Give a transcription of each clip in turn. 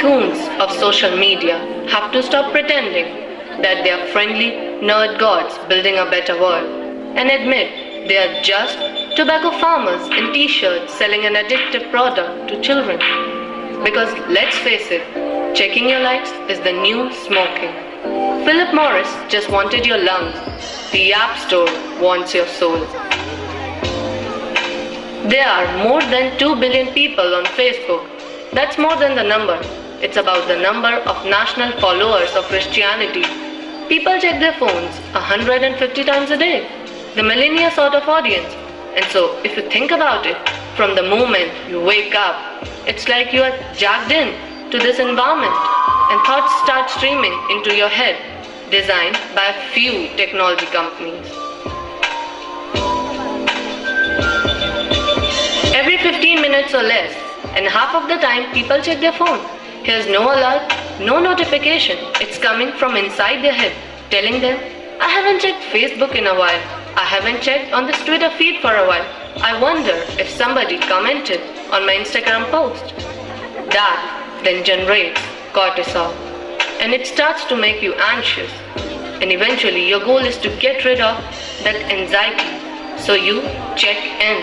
tycoons of social media have to stop pretending that they are friendly nerd gods building a better world and admit they are just tobacco farmers in t-shirts selling an addictive product to children. Because let's face it, checking your likes is the new smoking. Philip Morris just wanted your lungs. The App Store wants your soul. There are more than 2 billion people on Facebook. That's more than the number. It's about the number of national followers of Christianity. People check their phones 150 times a day. The millennia sort of audience. And so, if you think about it, from the moment you wake up, it's like you are jacked in to this environment and thoughts start streaming into your head, designed by a few technology companies. Every 15 minutes or less, and half of the time people check their phone. Here's no alert, no notification. It's coming from inside their head, telling them, I haven't checked Facebook in a while. I haven't checked on this Twitter feed for a while. I wonder if somebody commented on my Instagram post. That then generates cortisol, and it starts to make you anxious. And eventually your goal is to get rid of that anxiety. So you check in.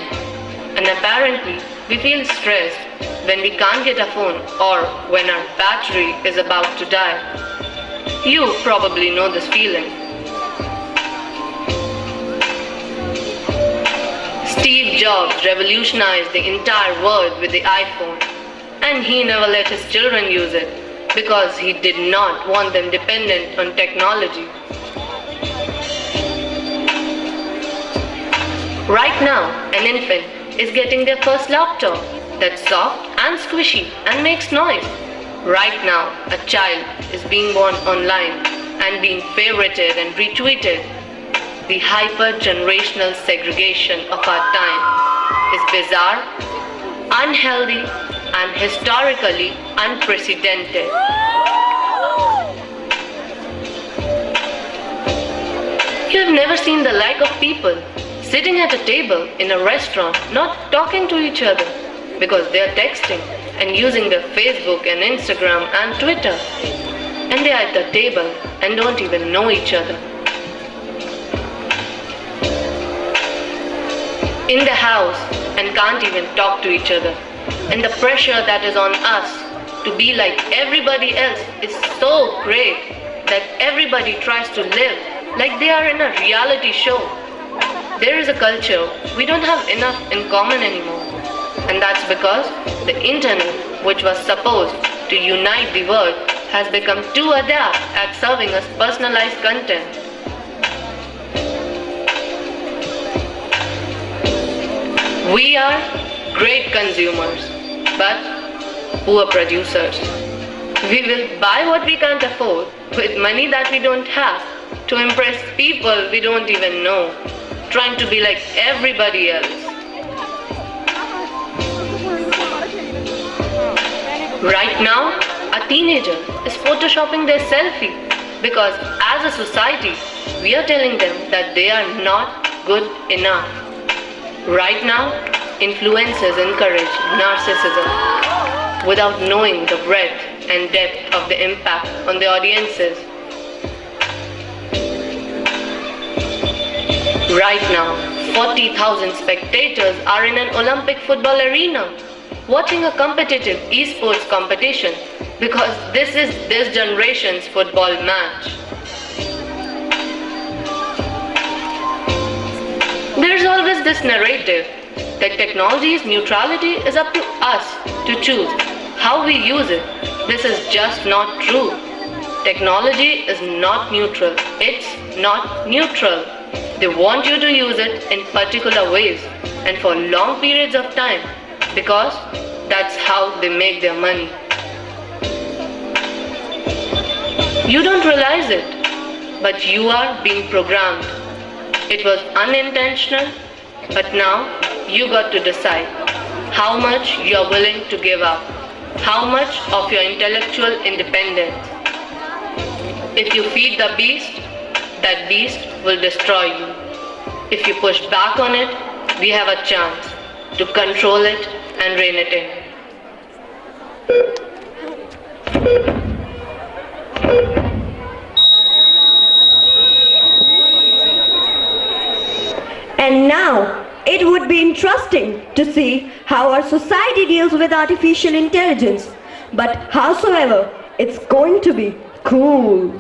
And apparently we feel stressed when we can't get a phone or when our battery is about to die. You probably know this feeling. Steve Jobs revolutionized the entire world with the iPhone, and he never let his children use it because he did not want them dependent on technology. Right now, an infant is getting their first laptop that's soft and squishy and makes noise. Right now, a child is being born online and being favorited and retweeted. The hyper-generational segregation of our time is bizarre, unhealthy, and historically unprecedented. You have never seen the like of people sitting at a table in a restaurant not talking to each other because they are texting and using their Facebook and Instagram and Twitter, and they are at the table and don't even know each other. In the house and can't even talk to each other, and the pressure that is on us to be like everybody else is so great that everybody tries to live like they are in a reality show. There is a culture we don't have enough in common anymore, and that's because the internet, which was supposed to unite the world, has become too adept at serving us personalized content. We are great consumers, but poor producers. We will buy what we can't afford with money that we don't have to impress people we don't even know, trying to be like everybody else. Right now, a teenager is photoshopping their selfie because as a society, we are telling them that they are not good enough. Right now, influencers encourage narcissism without knowing the breadth and depth of the impact on the audiences. Right now, 40,000 spectators are in an Olympic football arena watching a competitive esports competition because this is this generation's football match. There's always this narrative that technology's neutrality is up to us to choose how we use it. This is just not true. Technology is not neutral. It's not neutral. They want you to use it in particular ways and for long periods of time because that's how they make their money. You don't realize it, but you are being programmed. It was unintentional, but now you got to decide how much you are willing to give up, how much of your intellectual independence. If you feed the beast, that beast will destroy you. If you push back on it, we have a chance to control it and rein it in. And now, it would be interesting to see how our society deals with artificial intelligence. But howsoever, it's going to be cool.